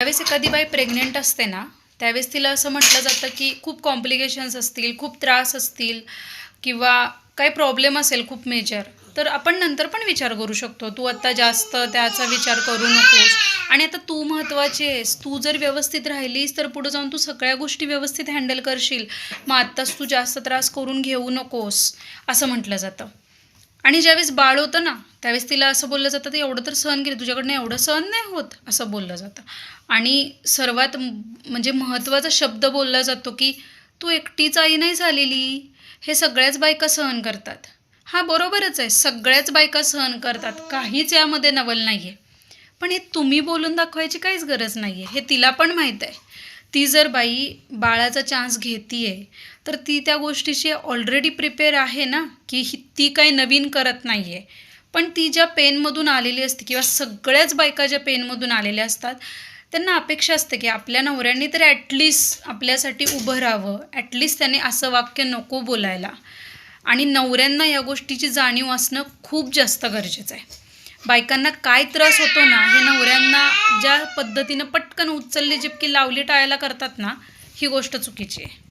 त्यावेळेस एखादी बाई प्रेग्नेंट असते ना, त्यावेळेस तिला असं म्हटलं जातं की खूप कॉम्प्लिकेशन्स असतील, खूप त्रास असतील किंवा काही प्रॉब्लेम असेल खूप मेजर, तर आपण नंतर पण विचार करू शकतो. तू आत्ता जास्त त्याचा विचार करू नकोस आणि आता तू महत्त्वाची आहेस. तू जर व्यवस्थित राहिलीस तर पुढे जाऊन तू सगळ्या गोष्टी व्यवस्थित हँडल करशील. मग आत्ताच तू जास्त त्रास करून घेऊ नकोस, असं म्हटलं जातं. आणि ज्यावेळेस बाळ होतं ना, त्यावेळेस तिला असं बोललं जातं, "ते एवढं तर सहन केलं, तुझ्याकडनं एवढं सहन नाही होत," असं बोललं जातं. आणि सर्वात म्हणजे महत्त्वाचा शब्द बोलला जातो, की "तू एकटीच आई नाही झालेली, हे सगळ्याच बायका सहन करतात." हां, बरोबरच आहे, सगळ्याच बायका सहन करतात, काहीच यामध्ये नवल नाही आहे. पण हे तुम्ही बोलून दाखवायची काहीच गरज नाही आहे, हे तिला पण माहीत आहे. ती जर बाई बाळाचा चान्स घेते आहे, तर ती त्या गोष्टीशी ऑलरेडी प्रिपेअर आहे ना, की ती काही नवीन करत नाही आहे. पण ती ज्या पेनमधून आलेली असते किंवा सगळ्याच बायका ज्या पेनमधून आलेल्या असतात, त्यांना अपेक्षा असते की आपल्या नवऱ्यांनी तर ॲटलीस्ट आपल्यासाठी उभं राहावं, ॲटलीस्ट त्याने असं वाक्य नको बोलायला. आणि नवऱ्यांना या गोष्टीची जाणीव असणं खूप जास्त गरजेचं आहे. बायकांना काय त्रास होतो ना, हे नवऱ्यांना ज्या पद्धतीनं पटकन उचलली जिपकी लावली टाळायला करतात ना, ही गोष्ट चुकीची आहे.